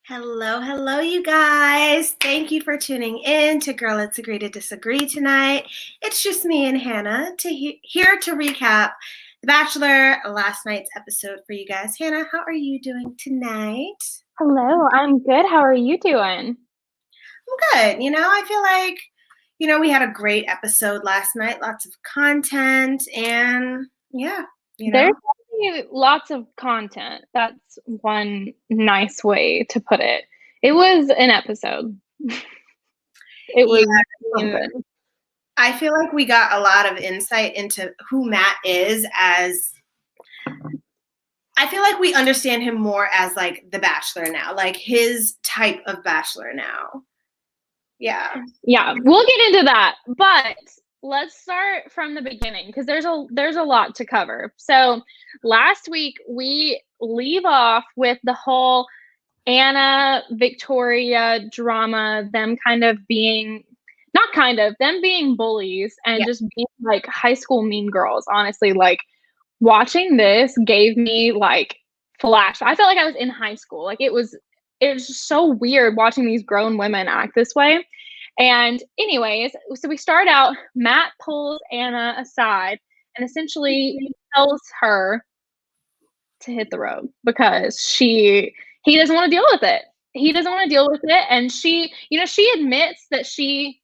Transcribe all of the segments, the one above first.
Hello, hello, you guys. Thank you for tuning in to Girl Let's Agree to Disagree tonight. It's just me and Hannah here to recap The Bachelor, last night's episode for you guys. Hannah, how are you doing tonight? Hello, I'm good. How are you doing? I'm good. I feel like, we had a great episode last night, lots of content, and yeah, There's definitely lots of content. That's one nice way to put it. It was an episode. It Yeah, was I mean, something. I feel like we got a lot of insight into who Matt is I feel like we understand him more as like the Bachelor now, like his type of Bachelor now. Yeah. Yeah, we'll get into that. But let's start from the beginning because there's a lot to cover. So last week we leave off with the whole Anna Victoria drama, them being bullies and just being like high school mean girls. Honestly, like watching this gave me like flash. I felt like I was in high school. Like it was just so weird watching these grown women act this way. And anyways, so we start out, Matt pulls Anna aside and essentially tells her to hit the road because he doesn't want to deal with it. He doesn't want to deal with it. And she admits that she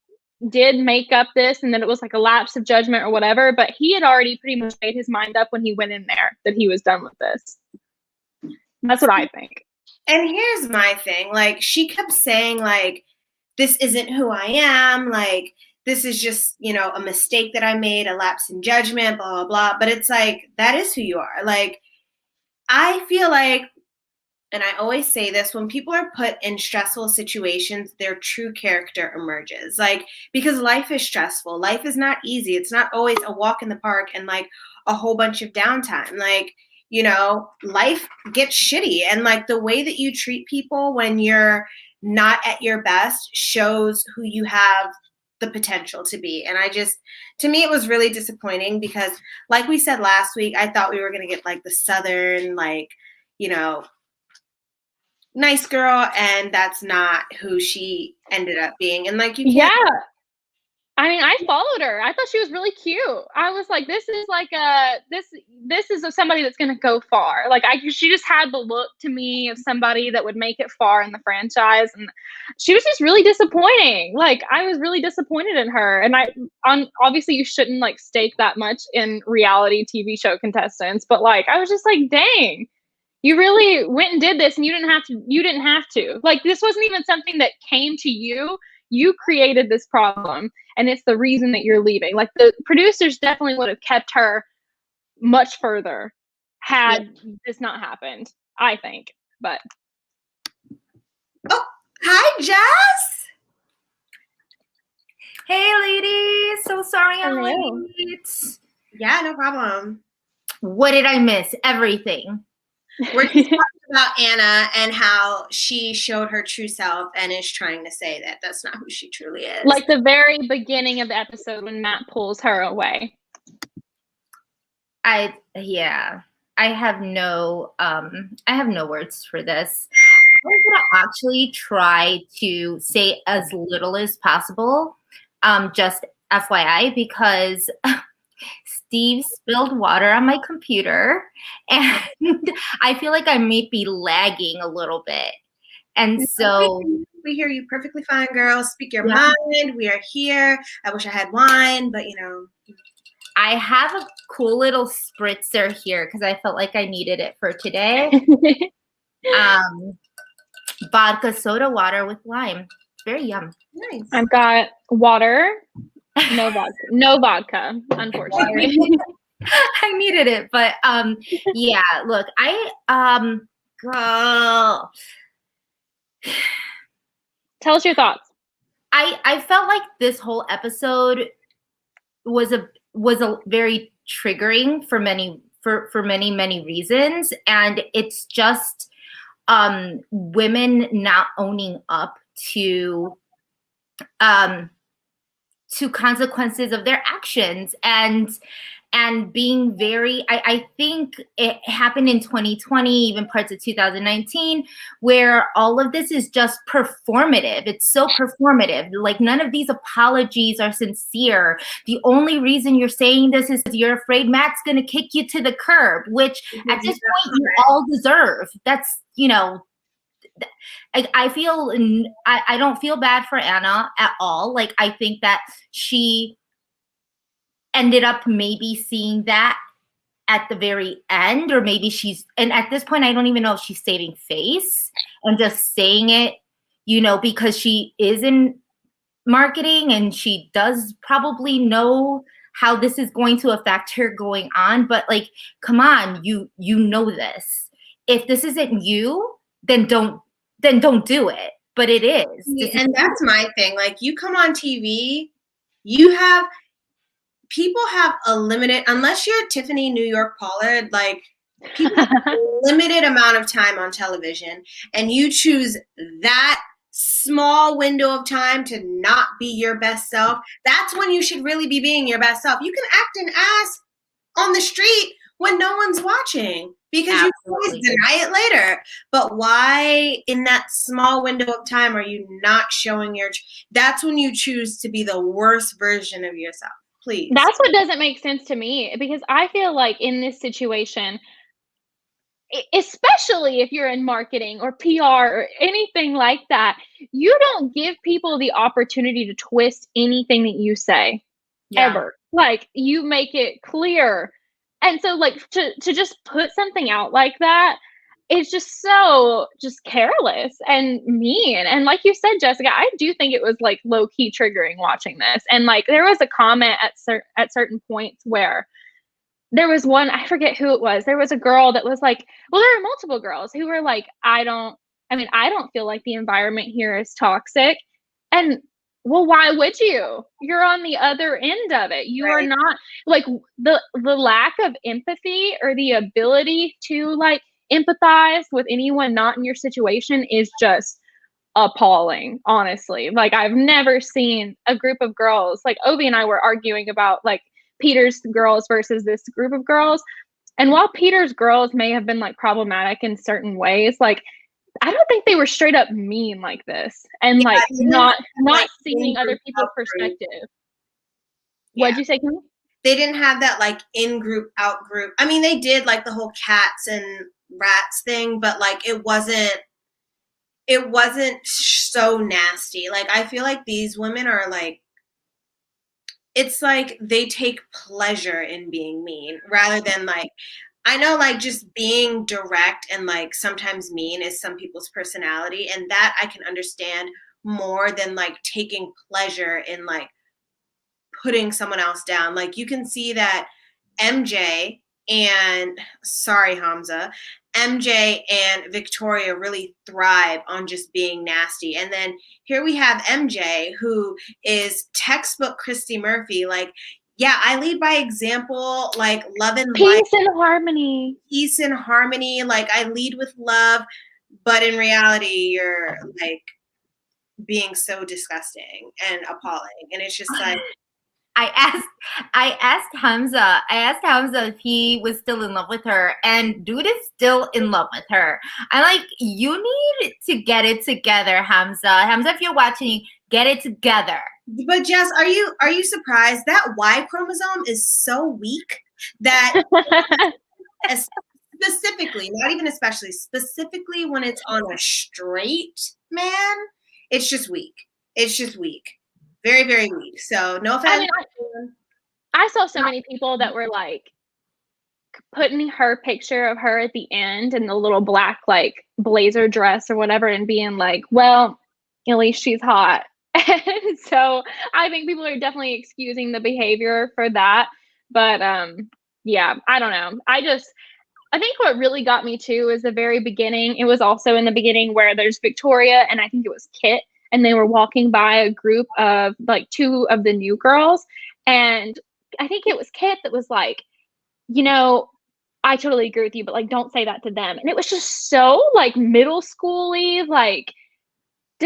did make up this and that it was like a lapse of judgment or whatever, but he had already pretty much made his mind up when he went in there that he was done with this. That's what I think. And here's my thing. Like, she kept saying, like, this isn't who I am. Like, this is just, a mistake that I made, a lapse in judgment, blah, blah, blah. But it's like, that is who you are. Like, I feel like, and I always say this, when people are put in stressful situations, their true character emerges. Like, because life is stressful. Life is not easy. It's not always a walk in the park and like a whole bunch of downtime. Like, life gets shitty. And like the way that you treat people when you're not at your best shows who you have the potential to be. And to me, it was really disappointing because, like we said last week, I thought we were going to get like the Southern, like, nice girl, and that's not who she ended up being. And like, you can't. Yeah. I mean, I followed her. I thought she was really cute. I was like, this is like this is somebody that's gonna go far. Like she just had the look to me of somebody that would make it far in the franchise, and she was just really disappointing. Like I was really disappointed in her, and obviously you shouldn't like stake that much in reality TV show contestants, but like I was just like, dang, you really went and did this, and you didn't have to. Like this wasn't even something that came to you. You created this problem, and it's the reason that you're leaving. Like the producers definitely would have kept her much further had this not happened, I think. But Oh, hi, Jess. Hey, ladies. So sorry I'm late. Yeah, no problem. What did I miss? Everything. We're just talking about Anna and how she showed her true self and is trying to say that that's not who she truly is. Like the very beginning of the episode when Matt pulls her away. I have no words for this. I'm gonna actually try to say as little as possible. Just FYI, because Steve spilled water on my computer and I feel like I may be lagging a little bit. And so we hear you perfectly fine, girl. Speak your mind. We are here. I wish I had wine, but I have a cool little spritzer here because I felt like I needed it for today. Vodka soda water with lime. It's very yum. Nice. I've got water. No vodka, unfortunately. I needed it, but yeah, look, girl. Tell us your thoughts. I felt like this whole episode was a very triggering for many reasons, and it's just women not owning up to consequences of their actions, and and being very, I think it happened in 2020, even parts of 2019, where all of this is just performative. It's so performative. Like, none of these apologies are sincere. The only reason you're saying this is you're afraid Matt's going to kick you to the curb, which at this point you all deserve. That's, you know, I feel, I don't feel bad for Anna at all. Like, I think that she ended up maybe seeing that at the very end, or maybe and at this point, I don't even know if she's saving face and just saying it, you know, because she is in marketing and she does probably know how this is going to affect her going on. But like, come on, you know this. If this isn't you, then don't do it. But it is. And that's my thing. Like, you come on TV, people have a limited, unless you're Tiffany New York Pollard, like, people have a limited amount of time on television, and you choose that small window of time to not be your best self. That's when you should really be being your best self. You can act an ass on the street when no one's watching, because you can always deny it later. But why in that small window of time are you not showing that's when you choose to be the worst version of yourself. Please. That's what doesn't make sense to me, because I feel like in this situation, especially if you're in marketing or PR or anything like that, you don't give people the opportunity to twist anything that you say ever. Like, you make it clear. And so, like, to just put something out like that, it's just so just careless and mean. And like you said, Jessica, I do think it was like low key triggering watching this. And like, there was a comment at certain points where there was one, I forget who it was. There was a girl that was like, well, there are multiple girls who were like, I don't feel like the environment here is toxic. And well, why would you? You're on the other end of it. You are not, like, the lack of empathy or the ability to like empathize with anyone not in your situation is just appalling, honestly. Like, I've never seen a group of girls, like Obi and I were arguing about like Peter's girls versus this group of girls. And while Peter's girls may have been like problematic in certain ways, like, I don't think they were straight up mean like this, and like not seeing other people's perspective. What'd you say, Kim? They didn't have that like in group, out group. I mean, they did like the whole cats and rats thing, but like it wasn't so nasty. Like, I feel like these women are like, it's like they take pleasure in being mean rather than like, I know, like, just being direct and like sometimes mean is some people's personality, and that I can understand more than like taking pleasure in like putting someone else down. Like, you can see that MJ and Victoria really thrive on just being nasty. And then here we have MJ, who is textbook Christy Murphy. Like, yeah, I lead by example, like love and light. Peace and harmony. Peace and harmony. Like, I lead with love, but in reality, you're like being so disgusting and appalling. And it's just like, I asked Hamza if he was still in love with her, and dude is still in love with her. I'm like, you need to get it together, Hamza. Hamza, if you're watching, get it together. But Jess, are you surprised that Y chromosome is so weak that specifically, not even especially, specifically when it's on a straight man, it's just weak. It's just weak. Very, very weak. So no offense. I mean, I saw so many people that were like putting her picture of her at the end in the little black like blazer dress or whatever and being like, well, at least she's hot. And so I think people are definitely excusing the behavior for that. But yeah, I don't know. I think what really got me too is the very beginning. It was also in the beginning where there's Victoria and I think it was Kit, and they were walking by a group of like two of the new girls. And I think it was Kit that was like, you know, I totally agree with you, but like, don't say that to them. And it was just so like middle school-y, like,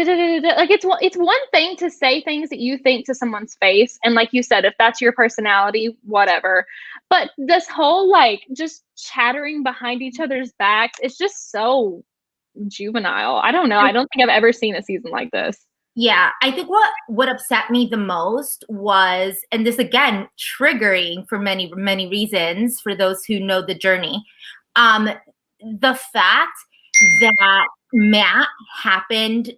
like it's one thing to say things that you think to someone's face, and like you said, if that's your personality, whatever. But this whole like just chattering behind each other's backs, it's just so juvenile. I don't know. I don't think I've ever seen a season like this. Yeah, I think what upset me the most was, and this again triggering for many reasons for those who know the journey, the fact that Matt happened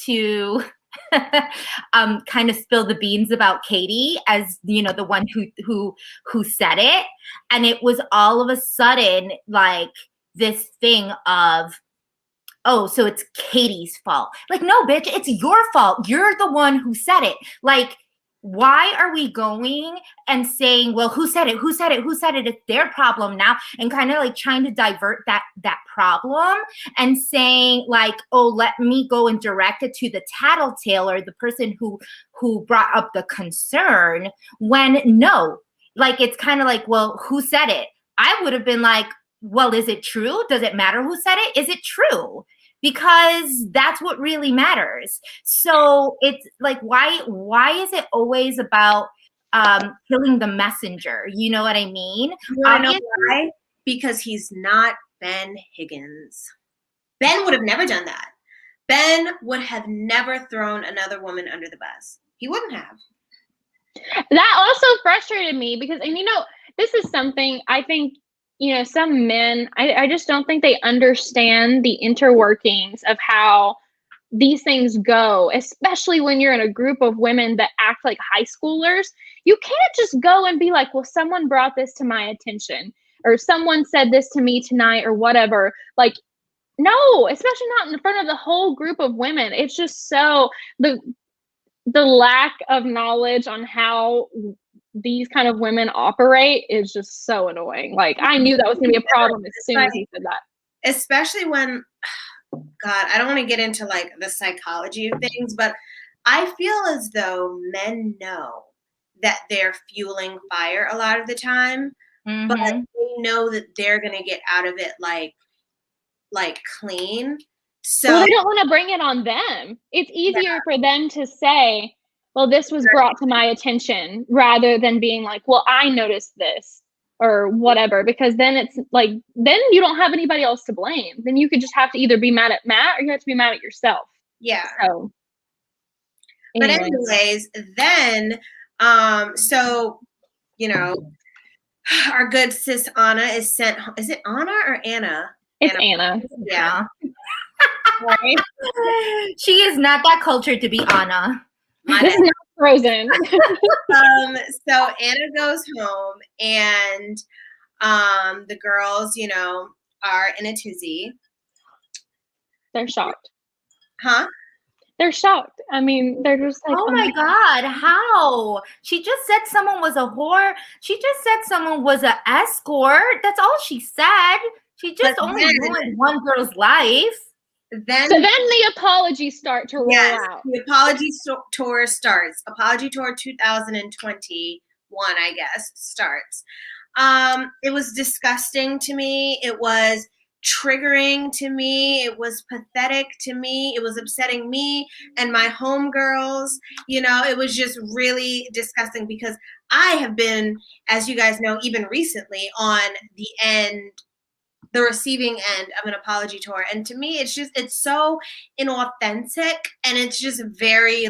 to kind of spill the beans about Katie as, you know, the one who said it, and it was all of a sudden like this thing of, oh, so it's Katie's fault. Like, no, bitch, it's your fault. You're the one who said it. Like, why are we going and saying, well, who said it? Who said it? Who said it? It's their problem now. And kind of like trying to divert that problem and saying like, oh, let me go and direct it to the tattletale or the person who brought up the concern, when no, like, it's kind of like, well, who said it? I would have been like, well, is it true? Does it matter who said it? Is it true? Because that's what really matters. So it's like, why is it always about killing the messenger? You know what I mean? You wanna know why? Because he's not Ben Higgins. Ben would have never done that. Ben would have never thrown another woman under the bus. He wouldn't have. That also frustrated me because, and you know, this is something I think, you know, some men, I just don't think they understand the interworkings of how these things go, especially when you're in a group of women that act like high schoolers. You can't just go and be like, well, someone brought this to my attention, or someone said this to me tonight, or whatever. Like, no, especially not in front of the whole group of women. It's just so, the lack of knowledge on how these kind of women operate is just so annoying. Like, I knew that was going to be a problem as soon as he said that. Especially when, God, I don't want to get into like the psychology of things, but I feel as though men know that they're fueling fire a lot of the time, but they know that they're going to get out of it like clean. So well, they don't want to bring it on them. It's easier for them to say, well, this was brought to my attention, rather than being like, well, I noticed this or whatever, because then it's like, then you don't have anybody else to blame. Then you could just have to either be mad at Matt or you have to be mad at yourself. Yeah. So, but anyways, then, so, you know, our good sis Anna is sent. Is it Anna or Anna? It's Anna. Yeah. Right? She is not that cultured to be Anna. This is not Frozen. So Anna goes home, and the girls, you know, are in a tizzy. They're shocked. Huh? They're shocked. I mean, they're just like, oh my God, how? She just said someone was a whore. She just said someone was an escort. That's all she said. She just only ruined one girl's life. Then the apologies start to roll out. The apology tour starts. Apology tour 2021, I guess, starts. It was disgusting to me. It was triggering to me. It was pathetic to me. It was upsetting me and my homegirls. You know, it was just really disgusting because I have been, as you guys know, even recently on the receiving end of an apology tour. And to me, it's so inauthentic, and it's just very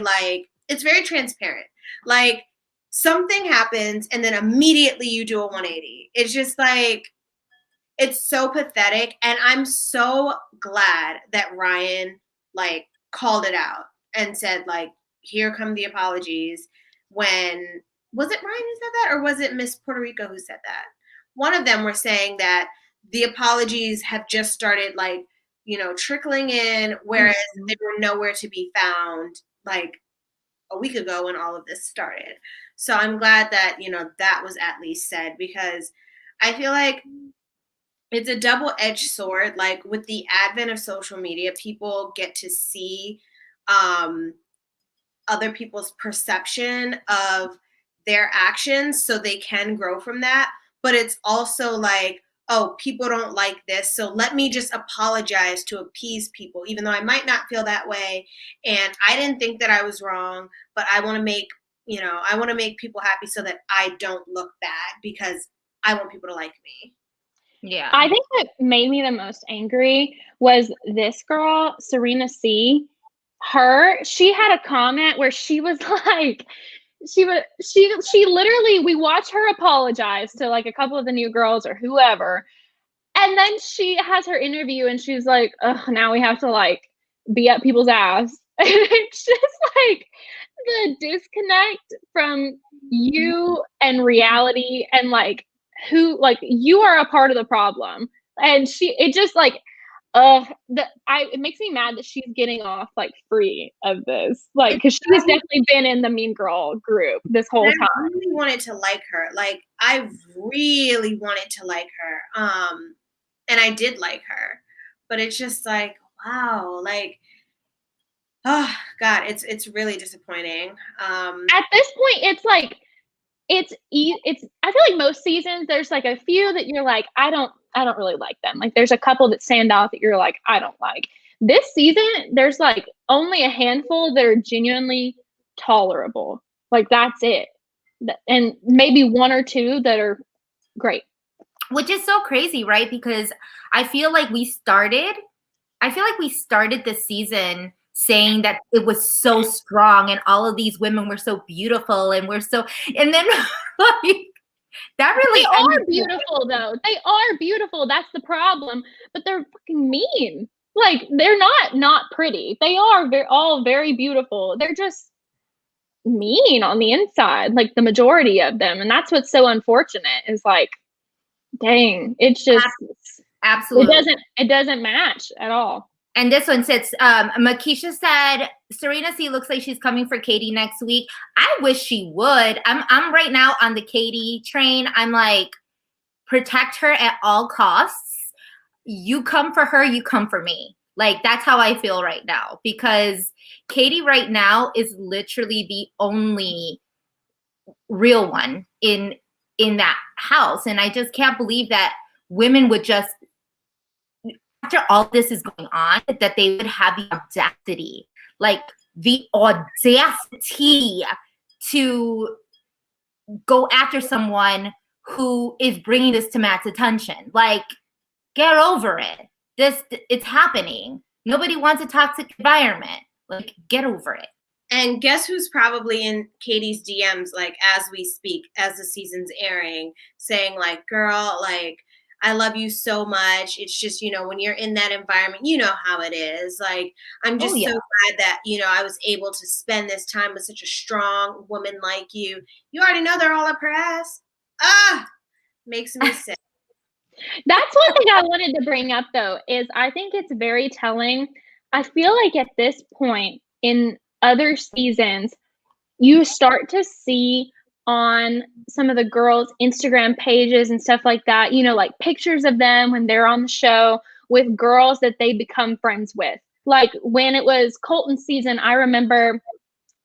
it's very transparent. Like, something happens and then immediately you do a 180. It's just like, it's so pathetic. And I'm so glad that Ryan called it out and said, here come the apologies. When, was it Ryan who said that, or was it Miss Puerto Rico who said that? One of them were saying that the apologies have just started trickling in, whereas they were nowhere to be found a week ago when all of this started. So I'm glad that, that was at least said, because I feel like it's a double-edged sword. Like, with the advent of social media, people get to see other people's perception of their actions so they can grow from that. But it's also like, oh, people don't like this, so let me just apologize to appease people, even though I might not feel that way. And I didn't think that I was wrong, but I want to make, I want to make people happy so that I don't look bad because I want people to like me. Yeah. I think what made me the most angry was this girl, Serena C. She had a comment where she was like, she literally, we watched her apologize to like a couple of the new girls or whoever. And then she has her interview and she's like, ugh, now we have to like be up people's ass. And it's just like the disconnect from you and reality and like who, like, you are a part of the problem. And it just like, it makes me mad that she's getting off like free of this, like, because she's definitely been in the mean girl group this whole time. I really wanted to like her. Like, I really wanted to like her. And I did like her, but it's just like, wow, like, oh God, it's really disappointing. At this point, it's like, it's I feel like most seasons there's like a few that you're like, I don't really like them. Like there's a couple that stand out that you're like, I don't like. This season, there's like only a handful that are genuinely tolerable. Like that's it. And maybe one or two that are great. Which is so crazy, right? Because I feel like we started this season saying that it was so strong and all of these women were so beautiful and and then like that really they are beautiful though. They are beautiful. That's the problem. But they're fucking mean. Like they're not pretty. They are all very beautiful. They're just mean on the inside, like the majority of them. And that's what's so unfortunate is like, dang, it's just absolutely it doesn't match at all. And this one says, Makisha said, Serena C looks like she's coming for Katie next week. I wish she would. I'm right now on the Katie train. I'm like, protect her at all costs. You come for her, you come for me. Like, that's how I feel right now. Because Katie right now is literally the only real one in that house. And I just can't believe that women would just, after all this is going on, that they would have the audacity to go after someone who is bringing this to Matt's attention. Like, get over it. It's happening. Nobody wants a toxic environment. Like, get over it. And guess who's probably in Katie's DMs, like, as we speak, as the season's airing, saying, like, girl, like, I love you so much. It's just, when you're in that environment, you know how it is. Like, I'm just so glad that, I was able to spend this time with such a strong woman like you. You already know they're all up her ass. Makes me sick. That's one thing I wanted to bring up, though, is I think it's very telling. I feel like at this point in other seasons, you start to see on some of the girls' Instagram pages and stuff like that, like pictures of them when they're on the show with girls that they become friends with. Like when it was Colton's season, I remember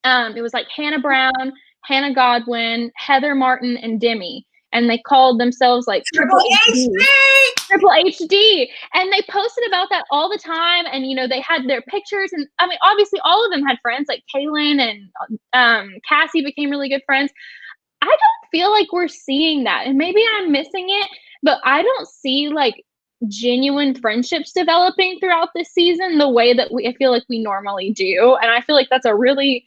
it was like Hannah Brown, Hannah Godwin, Heather Martin, and Demi. And they called themselves like Triple HD. And they posted about that all the time. And, they had their pictures. And I mean, obviously all of them had friends, like Kaylin and Cassie became really good friends. I don't feel like we're seeing that. And maybe I'm missing it, but I don't see like genuine friendships developing throughout this season the way that I feel like we normally do. And I feel like that's a really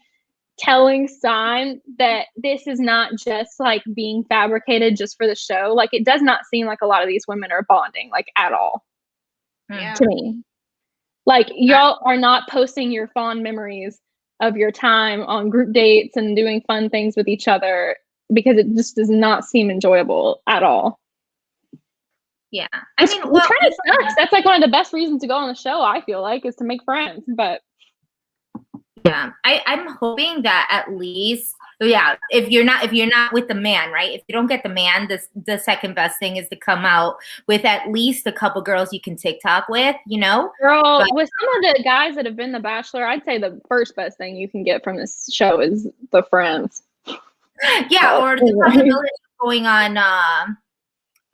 telling sign that this is not just like being fabricated just for the show. Like it does not seem like a lot of these women are bonding like at all to me. Like y'all are not posting your fond memories of your time on group dates and doing fun things with each other because it just does not seem enjoyable at all. Yeah. I mean, well, trying to sucks. That's like one of the best reasons to go on the show, I feel like, is to make friends. But yeah, I'm hoping that at least, if you're not with the man, right? If you don't get the man, the second best thing is to come out with at least a couple girls you can TikTok with, Girl, with some of the guys that have been the Bachelor, I'd say the first best thing you can get from this show is the friends. Yeah, or the possibility of going on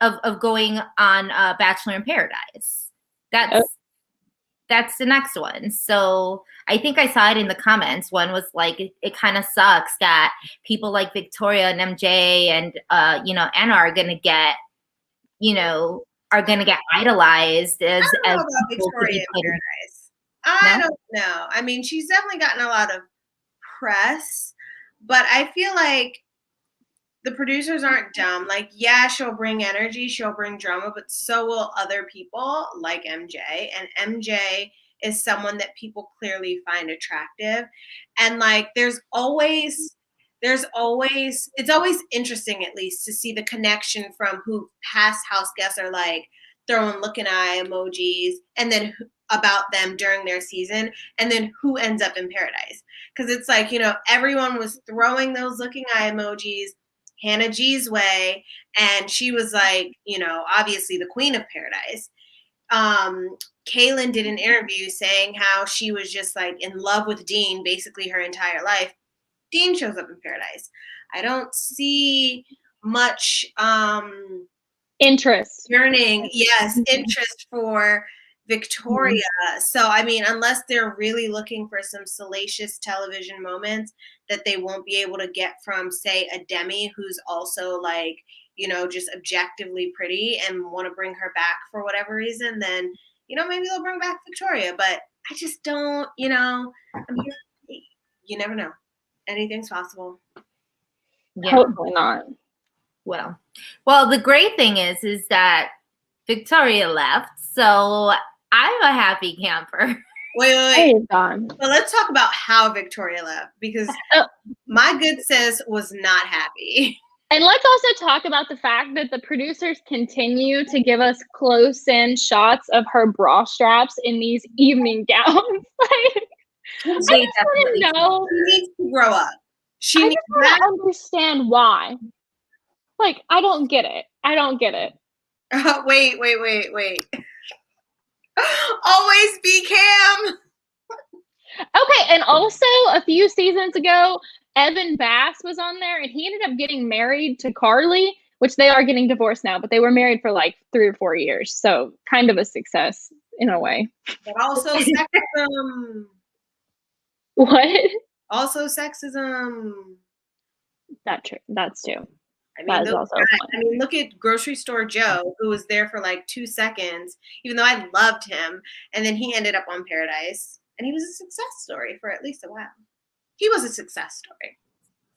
of going on Bachelor in Paradise. That's the next one. So I think I saw it in the comments. One was like, it kind of sucks that people like Victoria and MJ and Anna are gonna get idolized as I don't know about Victoria in Paradise. I don't know. I mean, she's definitely gotten a lot of press, but I feel like the producers aren't dumb. Like, yeah, she'll bring energy, she'll bring drama, but so will other people like MJ. And MJ is someone that people clearly find attractive. And like, it's always interesting, at least, to see the connection from who past house guests are like throwing looking eye emojis, and then about them during their season, and then who ends up in Paradise. Because it's like, everyone was throwing those looking eye emojis Hannah G's way, and she was like, obviously the queen of Paradise. Kaylin did an interview saying how she was just like in love with Dean basically her entire life. Dean shows up in Paradise. I don't see much interest for Victoria. So, I mean, unless they're really looking for some salacious television moments that they won't be able to get from, say, a Demi, who's also like, just objectively pretty, and want to bring her back for whatever reason, then, maybe they'll bring back Victoria. But I just don't, I mean, you never know. Anything's possible. Yeah. Hopefully not. Well, the great thing is that Victoria left, so I'm a happy camper. Wait. Well, let's talk about how Victoria left, because my good sis was not happy. And let's also talk about the fact that the producers continue to give us close-in shots of her bra straps in these evening gowns. Like, I just want to know. She needs to grow up. I just want to understand why. Like, I don't get it. Wait. Always be Cam. Okay, and also a few seasons ago, Evan Bass was on there, and he ended up getting married to Carly, which they are getting divorced now, but they were married for like 3 or 4 years, so kind of a success in a way. But also sexism. What? Also sexism. That's true. I mean, look at Grocery Store Joe, who was there for like 2 seconds, even though I loved him, and then he ended up on Paradise, and he was a success story for at least a while. He was a success story.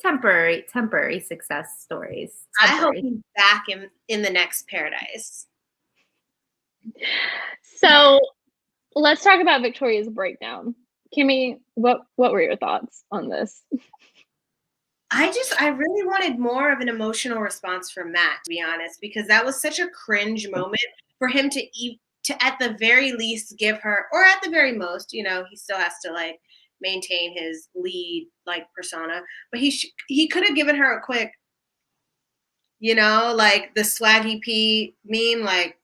Temporary success stories. I hope he's back in the next Paradise. So let's talk about Victoria's breakdown. Kimmy, what were your thoughts on this? I really wanted more of an emotional response from Matt, to be honest, because that was such a cringe moment for him to at the very least give her, or at the very most, he still has to like maintain his lead like persona, but he could have given her a quick, like the Swaggy P meme, like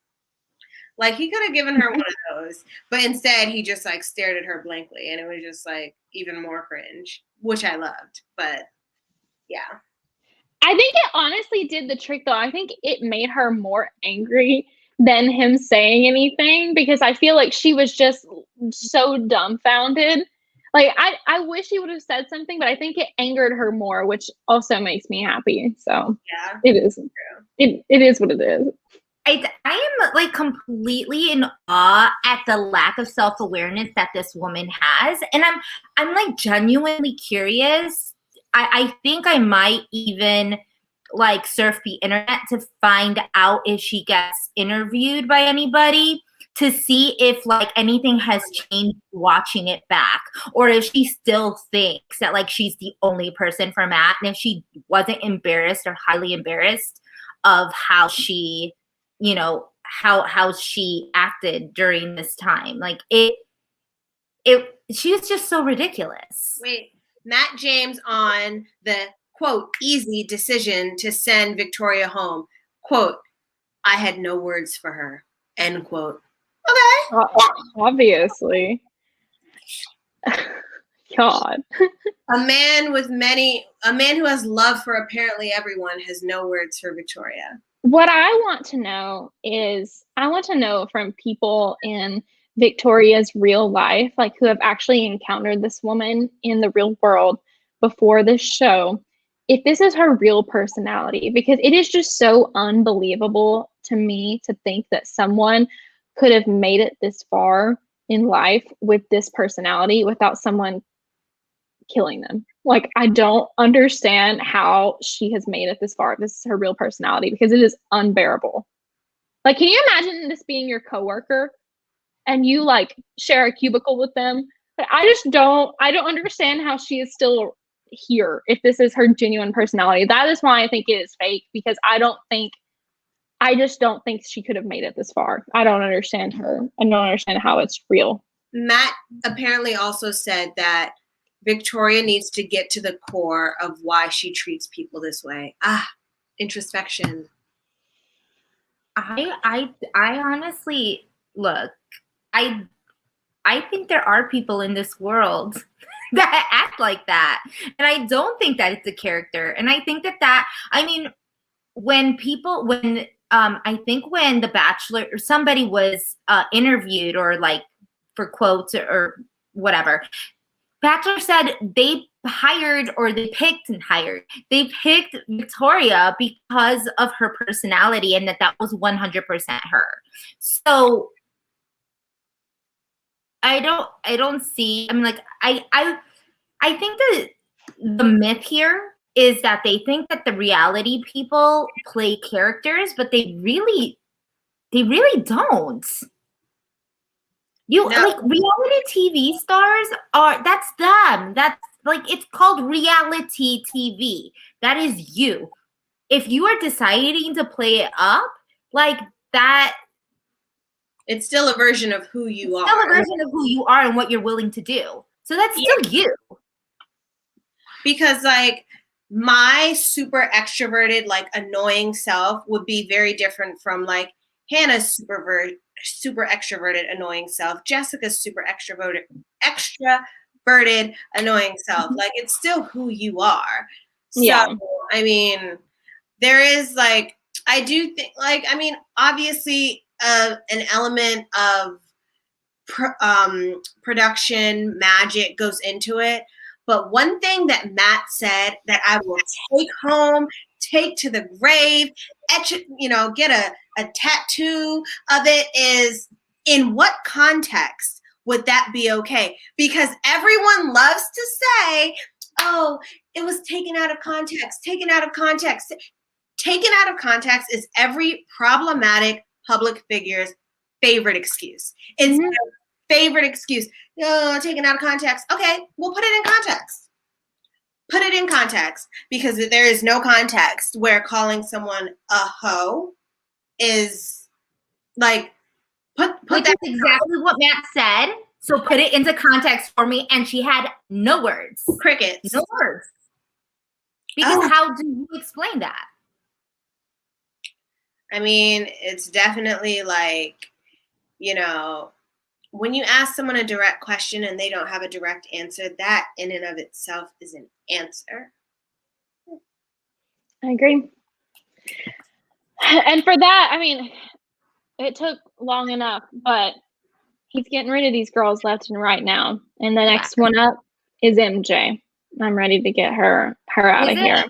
he could have given her one of those, but instead he just like stared at her blankly, and it was just like even more cringe, which I loved. But yeah, I think it honestly did the trick, though. I think it made her more angry than him saying anything, because I feel like she was just so dumbfounded. Like, I wish he would have said something, but I think it angered her more, which also makes me happy. So yeah, it is. It is what it is. I am like completely in awe at the lack of self-awareness that this woman has, and I'm like genuinely curious. I think I might even like surf the internet to find out if she gets interviewed by anybody, to see if like anything has changed watching it back, or if she still thinks that like she's the only person for Matt, and if she wasn't embarrassed or highly embarrassed of how she, how she acted during this time. Like she was just so ridiculous. Wait, Matt James on the quote easy decision to send Victoria home, quote, I had no words for her, end quote. Okay. Obviously. God. A man who has love for apparently everyone has no words for Victoria. what I want to know is, I want to know from people in Victoria's real life, like who have actually encountered this woman in the real world before this show, if this is her real personality, because it is just so unbelievable to me to think that someone could have made it this far in life with this personality without someone killing them. Like, I don't understand how she has made it this far. This is her real personality, because it is unbearable. Like, can you imagine this being your coworker and you like share a cubicle with them? But I don't understand how she is still here if this is her genuine personality. That is why I think it is fake, because I just don't think she could have made it this far. I don't understand her. I don't understand how it's real. Matt apparently also said that Victoria needs to get to the core of why she treats people this way. Introspection. I honestly, look, I think there are people in this world that act like that, and I don't think that it's a character. And I think that I mean, when I think when The Bachelor or somebody was interviewed, or like for quotes or whatever, Bachelor said they picked Victoria because of her personality, and that was 100% her. So I don't see, I mean, like, I think that the myth here is that they think that the reality people play characters, but they really don't. Like, reality TV stars that's them. That's like, it's called reality TV. That is you. If you are deciding to play it up like that, it's still a version of who you are. Still a version of who you are and what you're willing to do. So that's still you. Because like, my super extroverted, like annoying self would be very different from like Hannah's super extroverted, annoying self, Jessica's super extroverted, annoying self. Like, it's still who you are. So, I mean, there is like, I do think, like, I mean, obviously an element of production magic goes into it. But one thing that Matt said that I will take home, take to the grave, etch it, get a tattoo of it, is, in what context would that be okay? Because everyone loves to say, oh, it was taken out of context, taken out of context. Taken out of context is every problematic public figure's favorite excuse. It's their favorite excuse. Oh, taken out of context. Okay, we'll put it in context. Put it in context, because there is no context where calling someone a hoe is like, Which is exactly what Matt said. So put it into context for me, and she had no words. Crickets. No words. Because how do you explain that? I mean, it's definitely like, when you ask someone a direct question and they don't have a direct answer, that in and of itself is an answer. I agree. And for that, I mean, it took long enough, but he's getting rid of these girls left and right now. And the next one up is MJ. I'm ready to get her out of here.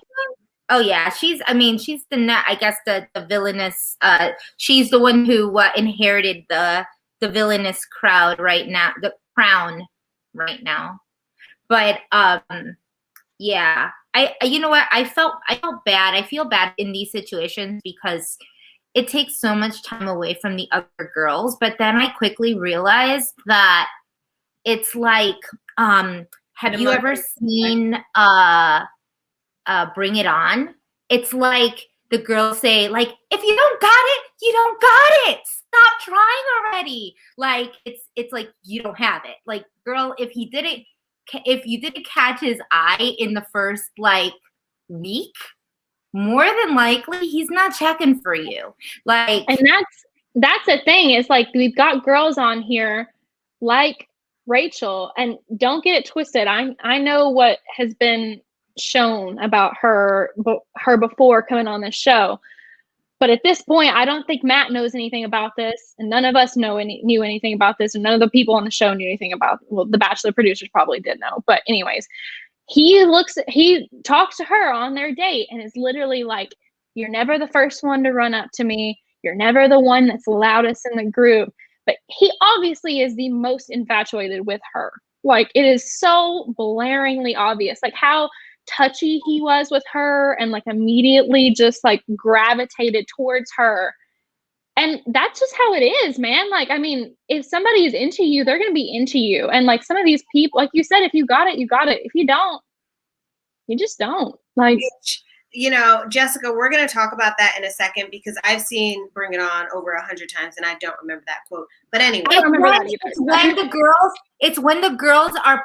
Oh yeah, she's the, I guess, the villainous. She's the one who inherited the villainous crowd right now, the crown right now. But yeah, you know what? I felt bad. I feel bad in these situations because it takes so much time away from the other girls. But then I quickly realized that it's like, have you ever seen Bring It On? It's like the girls say, like, if you don't got it, you don't got it. Stop trying already. Like, it's like, you don't have it. Like, girl, if you didn't catch his eye in the first like week, more than likely he's not checking for you. Like, and that's the thing. It's like, we've got girls on here like Rachel, and don't get it twisted. I know what has been shown about her before coming on this show, But at this point, I don't think Matt knows anything about this, and none of us knew anything about this, and none of the people on the show knew anything about. Well, the Bachelor producers probably did know, but anyways, he talks to her on their date, and is literally like, "You're never the first one to run up to me. You're never the one that's loudest in the group." But he obviously is the most infatuated with her. Like, it is so blaringly obvious, like how touchy he was with her, and like immediately just like gravitated towards her. And that's just how it is, man. Like, I mean, if somebody is into you, they're going to be into you. And like some of these people, like you said, if you got it, you got it. If you don't, you just don't. Like, you know, Jessica, we're going to talk about that in a second, because I've seen Bring It On over 100 times and I don't remember that quote. But anyway, I don't remember that either. It's when the girls are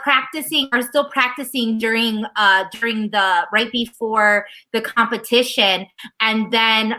still practicing during the right before the competition, and then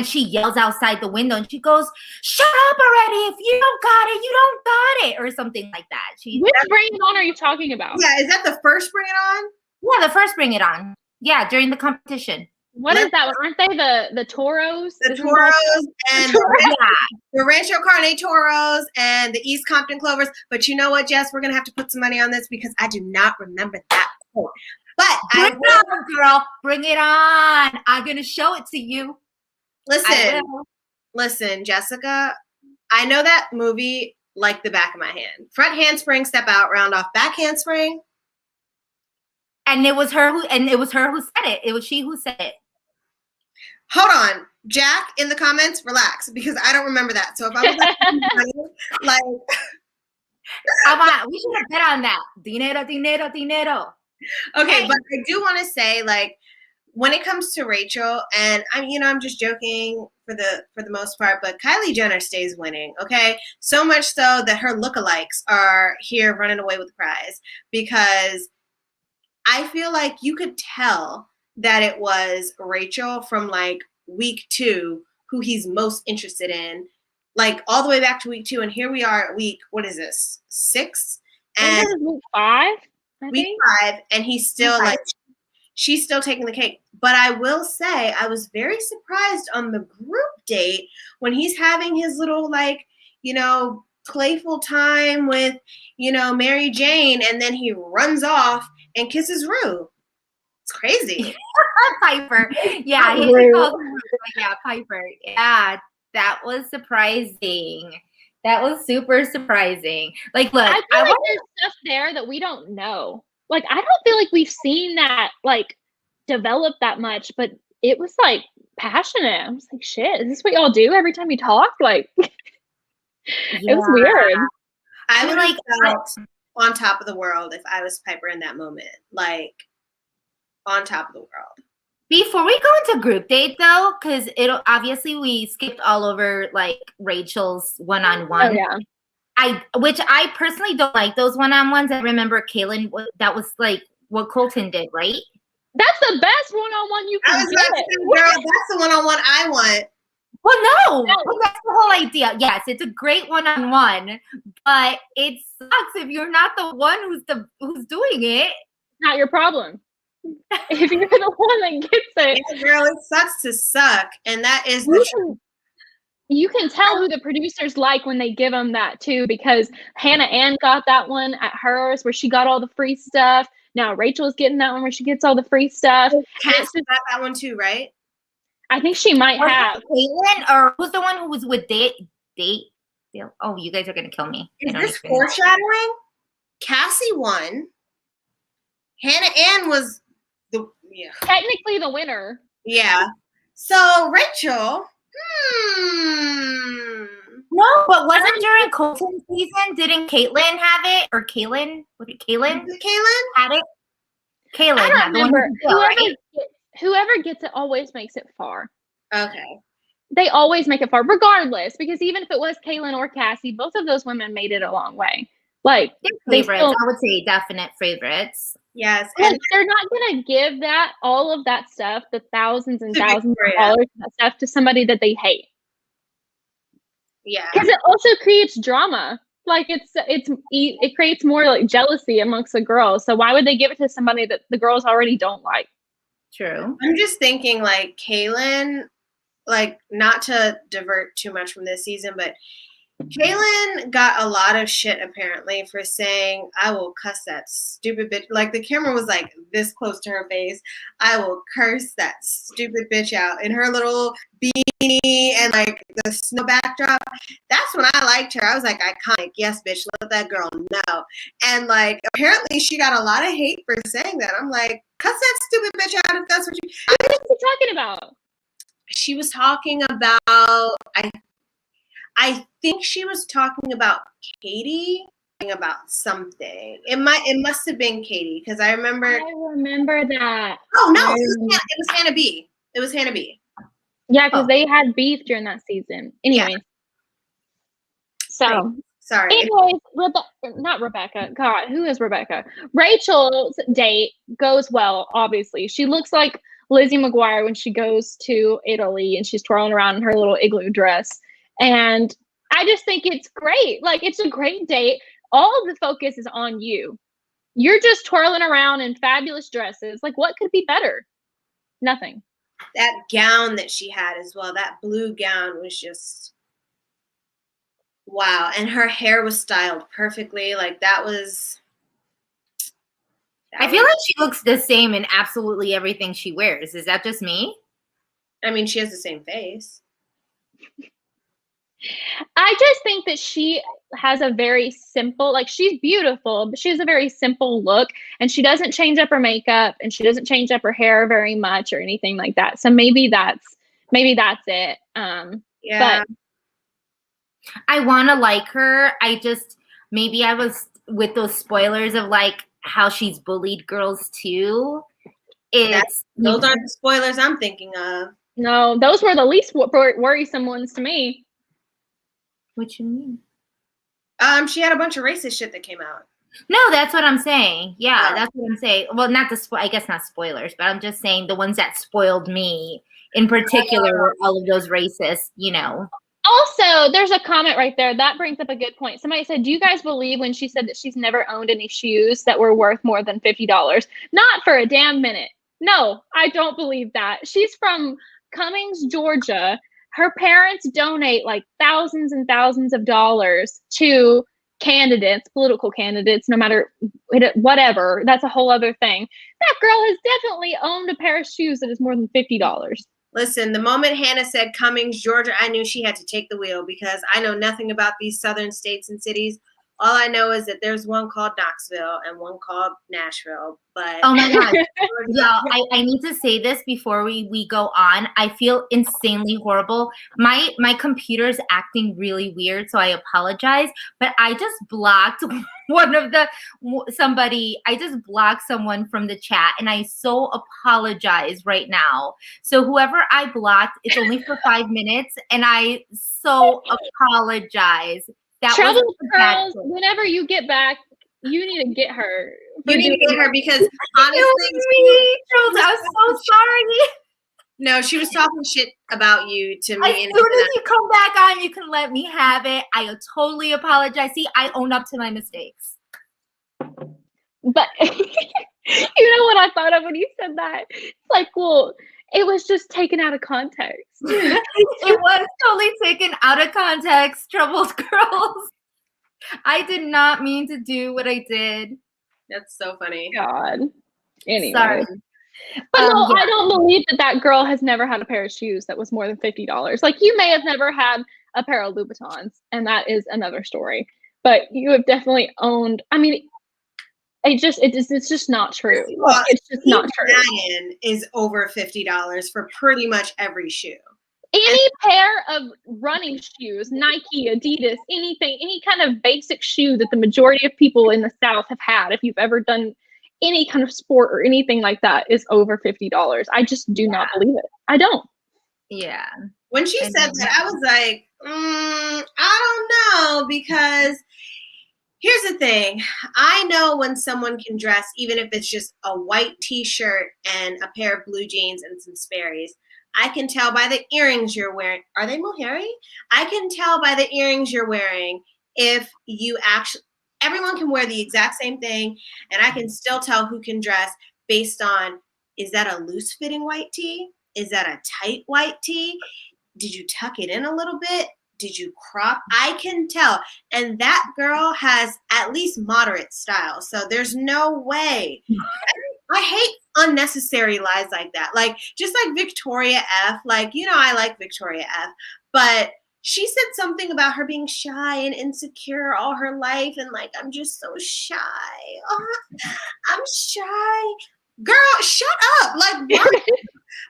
she yells outside the window and she goes, "Shut up already! If you don't got it, you don't got it," or something like that. Which Bring It On are you talking about? Yeah, is that the first Bring It On? Yeah, the first Bring It On. Yeah, during the competition. What is that one? Aren't they the Toros? The Toros and the Rancho Carne Toros and the East Compton Clovers. But you know what, Jess? We're going to have to put some money on this because I do not remember that quote. But Bring it on, girl. Bring it on. I'm going to show it to you. Listen, Jessica, I know that movie like the back of my hand. Front handspring, step out, round off, back handspring. And it was her who said it. It was she who said it. Hold on, Jack, in the comments, relax, because I don't remember that. So if I was like, we should have bet on that. Dinero, dinero, dinero. Okay, but I do want to say, like, when it comes to Rachel, and I'm just joking for the most part, but Kylie Jenner stays winning, okay? So much so that her lookalikes are here running away with the prize, because I feel like you could tell that it was Rachel from like week 2 who he's most interested in, like all the way back to week 2, and here we are at week, what is this, 6? And week 5. Week 5, and he's still like, she's still taking the cake. But I will say, I was very surprised on the group date when he's having his little, like, playful time with, Mary Jane, and then he runs off and kisses Rue. It's crazy. Piper. Yeah, Piper. Yeah, that was surprising. That was super surprising. Like, look, I feel like there's stuff there that we don't know. Like, I don't feel like we've seen that, like, develop that much, but it was, like, passionate. I was like, shit, is this what y'all do every time you talk? Like, it was weird. I would like felt on top of the world if I was Piper in that moment. Like, on top of the world. Before we go into group date, though, because obviously we skipped all over, like, Rachel's one-on-one. Oh, yeah. Which I personally don't like those one-on-ones. I remember Kaylin, that was like what Colton did, right? That's the best one-on-one you can get. Girl, that's the one-on-one I want. Well, no, that's the whole idea. Yes, it's a great one-on-one, but it sucks if you're not the one who's doing it. Not your problem. If you're the one that gets it. Yeah, girl, it sucks to suck, and that is the truth. You can tell who the producers like when they give them that too, because Hannah Ann got that one at hers where she got all the free stuff. Now Rachel's getting that one where she gets all the free stuff. Cass got that one too, right? I think she might have. Caitlin, or who's the one who was with Date? Oh, you guys are gonna kill me. Is this foreshadowing? Cassie won. Hannah Ann was technically the winner. Yeah. So Rachel. No, but wasn't during Colton's season? Didn't Caitlin have it? Or Kaylin? Was it Kaylin? Had it? Kaylin. I don't remember. Right? Whoever gets it always makes it far. Okay. They always make it far, regardless. Because even if it was Kaylin or Cassie, both of those women made it a long way. Like, favorites, I would say definite favorites. Yes. And they're not going to give all of that stuff, the thousands and thousands of dollars, that stuff to somebody that they hate. Yeah. Because it also creates drama. Like, it creates more like jealousy amongst the girls. So why would they give it to somebody that the girls already don't like? True. I'm just thinking, like, Kaylin, like, not to divert too much from this season, but Kaylin got a lot of shit apparently for saying, I will cuss that stupid bitch. Like, the camera was like this close to her face. I will curse that stupid bitch out in her little beanie and like the snow backdrop. That's when I liked her. I was like, iconic. Yes, bitch, let that girl know. And like, apparently she got a lot of hate for saying that. I'm like, cuss that stupid bitch out if that's what you. What was she talking about? She was talking about, I think she was talking about Katie, about something. It must have been Katie because I remember. I remember that. Oh no, it was Hannah B. It was Hannah B. Yeah, because they had beef during that season. Anyway, Yeah. so sorry. anyways, not Rebecca. God, who is Rebecca? Rachel's date goes well. Obviously, she looks like Lizzie McGuire when she goes to Italy and she's twirling around in her little igloo dress. And I just think it's great. Like, it's a great date. All of the focus is on you. You're just twirling around in fabulous dresses. Like, what could be better? Nothing. That gown that she had as well, that blue gown was just wow. And her hair was styled perfectly. Like, that was. I feel like she looks the same in absolutely everything she wears. Is that just me? I mean, she has the same face. I just think that she has a very simple, like, she's beautiful, but she has a very simple look, and she doesn't change up her makeup and she doesn't change up her hair very much or anything like that. So maybe that's it. Yeah. But I want to like her. Maybe I was with those spoilers of like how she's bullied girls too. Those aren't the spoilers I'm thinking of. No, those were the least worrisome ones to me. What you mean? She had a bunch of racist shit that came out. No, that's what I'm saying. Yeah, that's what I'm saying. Well, I guess not spoilers, but I'm just saying the ones that spoiled me in particular were all of those racist, Also, there's a comment right there that brings up a good point. Somebody said, do you guys believe when she said that she's never owned any shoes that were worth more than $50? Not for a damn minute. No, I don't believe that. She's from Cummings, Georgia. Her parents donate like thousands and thousands of dollars to candidates, political candidates, no matter whatever. That's a whole other thing. That girl has definitely owned a pair of shoes that is more than $50. Listen, the moment Hannah said Cummings, Georgia, I knew she had to take the wheel because I know nothing about these southern states and cities. All I know is that there's one called Knoxville and one called Nashville. But oh my God, y'all, I need to say this before we go on. I feel insanely horrible. My computer's acting really weird, so I apologize. But I just blocked I just blocked someone from the chat, and I so apologize right now. So whoever I blocked, it's only for 5 minutes, and I so apologize. Trouble girls, whenever you get back, you need to get her. You need to get her because honestly, I'm so sorry. No, she was talking shit about you to me. As soon as you come back on, you can let me have it. I totally apologize. See, I own up to my mistakes. But you know what I thought of when you said that? It's like, well, it was just taken out of context. It was totally taken out of context, troubled girls. I did not mean to do what I did. That's so funny. God. Anyway. Sorry. But no, yeah. I don't believe that girl has never had a pair of shoes that was more than $50. Like, you may have never had a pair of Louboutins, and that is another story. But you have definitely owned, I mean, it's just not true. Well, it's just not true. Dragon is over $50 for pretty much every shoe. Any pair of running shoes, Nike, Adidas, anything, any kind of basic shoe that the majority of people in the South have had, if you've ever done any kind of sport or anything like that, is over $50. I just do not believe it. I don't. Yeah. When she said that, I was like, I don't know, because here's the thing. I know when someone can dress, even if it's just a white t-shirt and a pair of blue jeans and some Sperry's. I can tell by the earrings you're wearing. Are they mohairy? I can tell by the earrings you're wearing if you actually, everyone can wear the exact same thing, and I can still tell who can dress based on Is that a loose fitting white tee? Is that a tight white tee? Did you tuck it in a little bit? Did you crop? I can tell. And that girl has at least moderate style. So there's no way. I hate unnecessary lies like that. Like, just like Victoria F. Like, I like Victoria F. But she said something about her being shy and insecure all her life. And like, I'm just so shy. Oh, I'm shy. Girl, shut up. Like, why?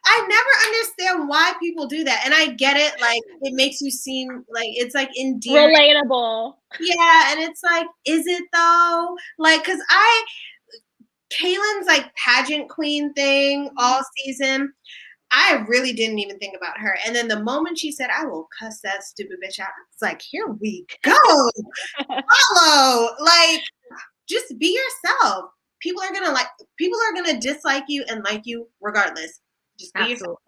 I never understand why people do that. And I get it. Like, it makes you seem like it's like endearing. Relatable. Yeah. And it's like, is it though? Like, because Kaylin's like pageant queen thing all season, I really didn't even think about her. And then the moment she said, I will cuss that stupid bitch out, it's like, here we go. Follow. Like, just be yourself. People are gonna dislike you and like you regardless. Just be yourself.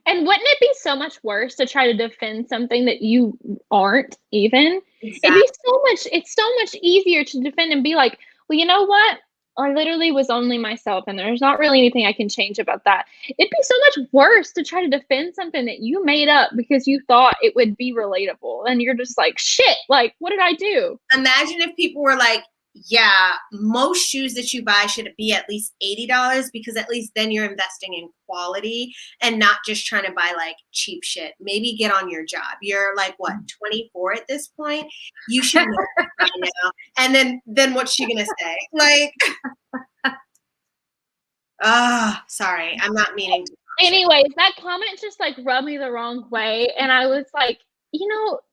And wouldn't it be so much worse to try to defend something that you aren't even? Exactly. It's so much easier to defend and be like, well, you know what? I literally was only myself and there's not really anything I can change about that. It'd be so much worse to try to defend something that you made up because you thought it would be relatable. And you're just like, shit, like, what did I do? Imagine if people were like, yeah, most shoes that you buy should be at least $80 because at least then you're investing in quality and not just trying to buy like cheap shit. Maybe get on your job. You're like, what, 24 at this point? You should know by now. And then what's she gonna say? Like, sorry, I'm not meaning to. Anyways, that comment just like rubbed me the wrong way, and I was like,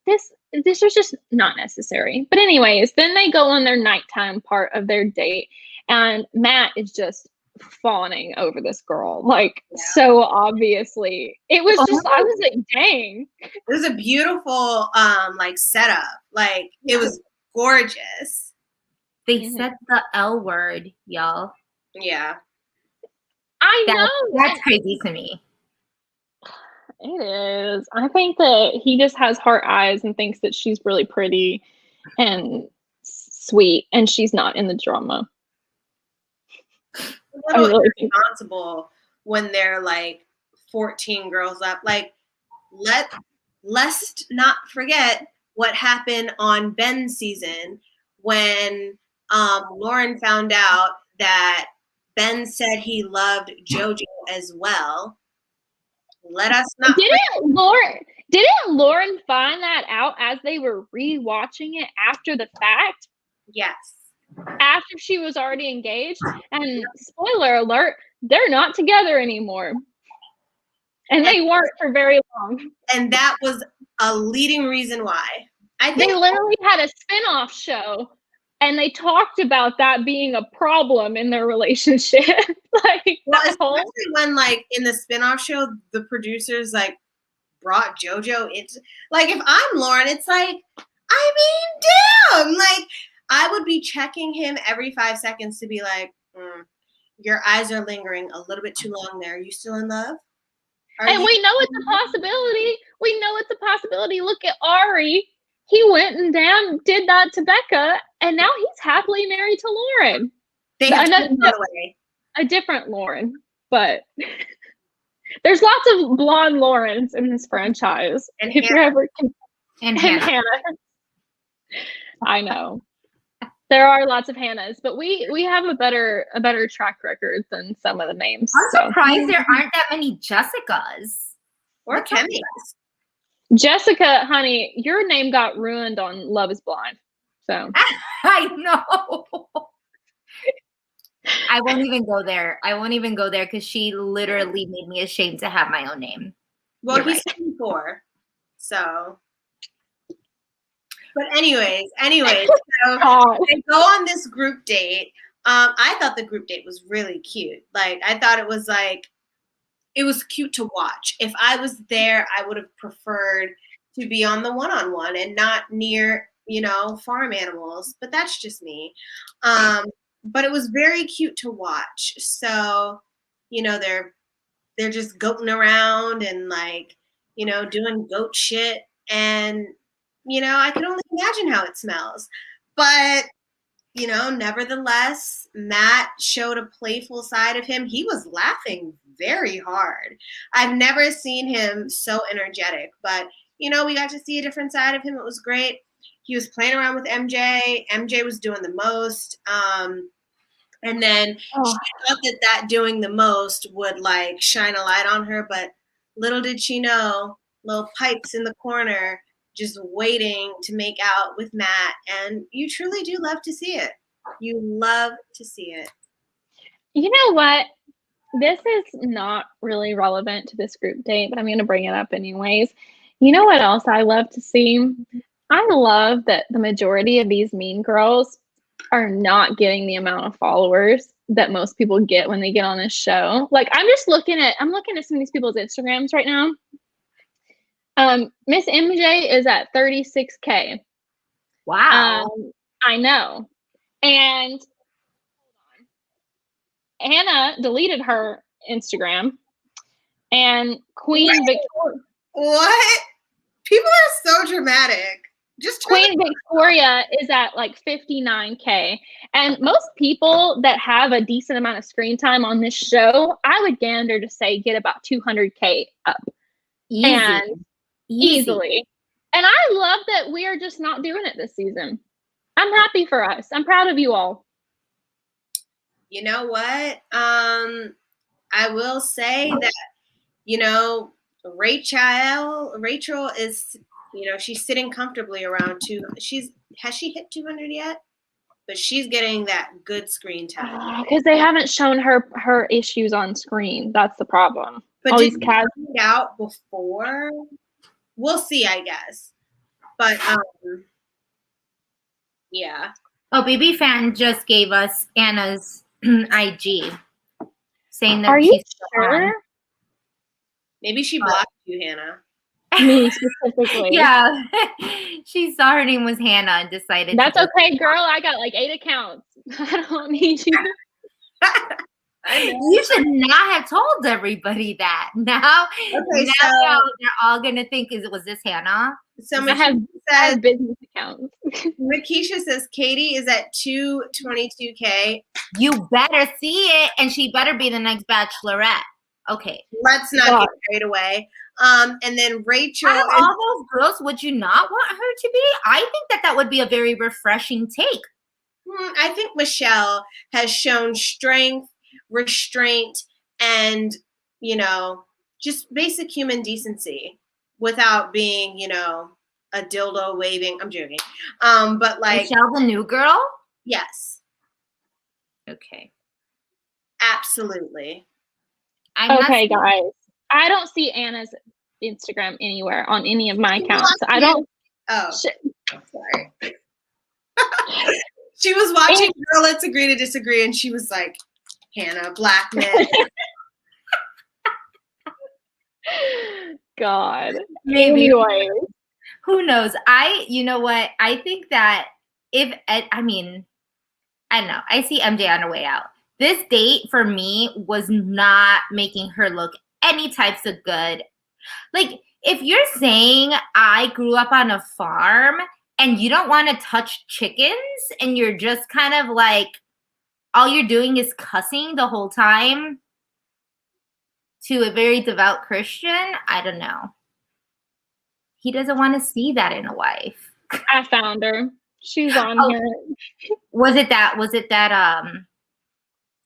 this was just not necessary. But anyways, then they go on their nighttime part of their date, and Matt is just fawning over this girl, like so obviously. It was just, I was like, dang. It was a beautiful like setup. Like, it was gorgeous. They said the L word, y'all. Yeah. I know. That's crazy to me. It is. I think that he just has heart eyes and thinks that she's really pretty and sweet, and she's not in the drama. A little irresponsible when they're like 14 girls up. Like, let's not forget what happened on Ben's season when Lauren found out that Ben said he loved JoJo as well. Let us not. Didn't Lauren find that out as they were rewatching it after the fact? Yes. After she was already engaged, and spoiler alert, they're not together anymore. And they weren't for very long. And that was a leading reason why. I think they literally had a spin-off show, and they talked about that being a problem in their relationship. Like, well, especially when, like, in the spin-off show, the producers like brought JoJo into, like, if I'm Lauren, it's like, I mean, damn, like, I would be checking him every 5 seconds to be like, your eyes are lingering a little bit too long there. Are you still in love? And we know it's a possibility. We know it's a possibility. Look at Ari. He went and did that to Becca, and now he's happily married to Lauren. They have away. A different Lauren, but there's lots of blonde Laurens in this franchise. And if Hannah. You ever and Hannah. I know. There are lots of Hannahs, but we have a better track record than some of the names. I'm surprised there aren't that many Jessicas or Kemmys. Jessica, honey, your name got ruined on Love is Blind. So I know. I won't even go there. Because she literally made me ashamed to have my own name. Well, You're he's 24, so. But anyways, so they go on this group date. I thought the group date was really cute. Like, I thought it was cute to watch. If I was there, I would have preferred to be on the one-on-one and not near, farm animals. But that's just me. But it was very cute to watch. So, they're just goating around and like, doing goat shit. And, I can only imagine how it smells. But nevertheless, Matt showed a playful side of him. He was laughing very hard. I've never seen him so energetic, but we got to see a different side of him. It was great. He was playing around with MJ. MJ was doing the most. And then she thought that doing the most would like shine a light on her, but little did she know, little pipes in the corner just waiting to make out with Matt. And you truly do love to see it. You love to see it. You know what? This is not really relevant to this group date, but I'm going to bring it up anyways. You know what else I love to see? I love that the majority of these mean girls are not getting the amount of followers that most people get when they get on this show. Like I'm looking at some of these people's Instagrams right now. Miss MJ is at 36K. Wow. I know. And Hannah deleted her Instagram, and Queen Victoria. What? People are so dramatic. Just Queen Victoria is at like 59K. And most people that have a decent amount of screen time on this show, I would gander to say get about 200K up. Easily. And I love that we are just not doing it this season. I'm happy for us. I'm proud of you all. You know what? I will say that, Rachel is, she's sitting comfortably around has she hit 200 yet? But she's getting that good screen time. Because they haven't shown her issues on screen. That's the problem. But did you find out before? We'll see, I guess. But yeah. Oh, BB Fan just gave us Anna's IG, saying that are you sure? Maybe she blocked you, Hannah. Me specifically. Yeah. She saw her name was Hannah and decided. That's okay, girl. I got like 8 accounts. I don't need you. You should not have told everybody that. Now, now they're all gonna think, was this Hannah? So I have business accounts. Makisha says Katie is at 222K. You better see it, and she better be the next Bachelorette. Okay, let's not get carried away. And then Rachel. Out of all those girls, would you not want her to be? I think that would be a very refreshing take. I think Michelle has shown strength, restraint, and just basic human decency without being a dildo waving. I'm joking. But like Michelle, the new girl. Yes. Okay. Absolutely. Okay, guys. I don't see Anna's Instagram anywhere on any of my accounts. I don't. Oh, sorry. She was watching Girl, Let's Agree to Disagree, and she was like, Hannah, black man. God. Maybe. Anyway. Who knows? You know what? I think that I don't know. I see MJ on her way out. This date for me was not making her look any types of good. Like, if you're saying I grew up on a farm and you don't want to touch chickens and you're just kind of like, all you're doing is cussing the whole time to a very devout Christian, I don't know. He doesn't want to see that in a wife. I found her. She's on here. Was it that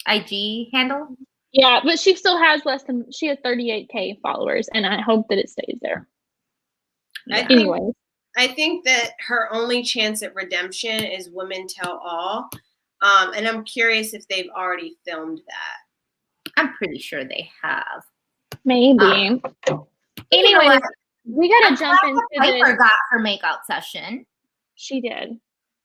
IG handle? Yeah, but she still has she has 38K followers, and I hope that it stays there. Anyway. I think that her only chance at redemption is Women Tell All. And I'm curious if they've already filmed that. I'm pretty sure they have. Maybe. Anyway, we gotta jump into Piper got her makeout session. She did.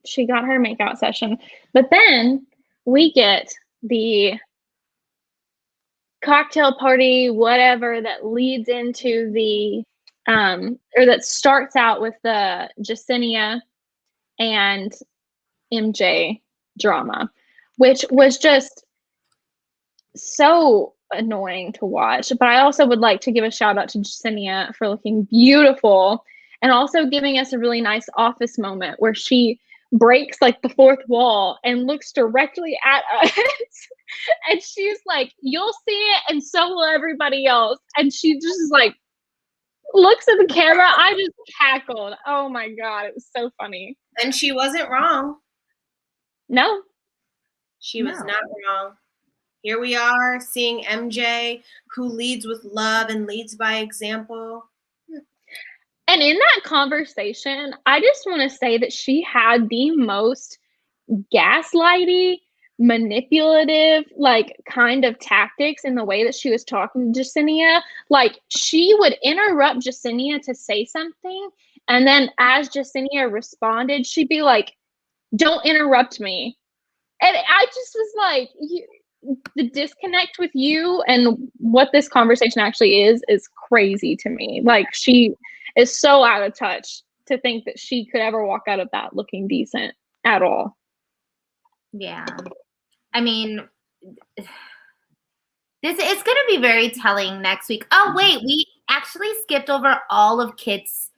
She got her makeout session. But then we get the cocktail party, whatever, that leads into the or that starts out with the Jasenia and MJ drama, which was just so annoying to watch. But I also would like to give a shout out to Jasenia for looking beautiful and also giving us a really nice office moment where she breaks like the fourth wall and looks directly at us. And she's like, "You'll see it, and so will everybody else." And she just is like, looks at the camera. I just cackled. Oh my God, it was so funny. And she wasn't wrong. No. She was not wrong. Here we are seeing MJ, who leads with love and leads by example. And in that conversation, I just want to say that she had the most gaslighty, manipulative, like kind of tactics in the way that she was talking to Jacinia. Like she would interrupt Jacinia to say something, and then as Jacinia responded, she'd be like, "Don't interrupt me." And I just was like, the disconnect with you and what this conversation actually is crazy to me. Like she is so out of touch to think that she could ever walk out of that looking decent at all. Yeah. I mean, this is going to be very telling next week. Oh, wait, we actually skipped over all of Kit's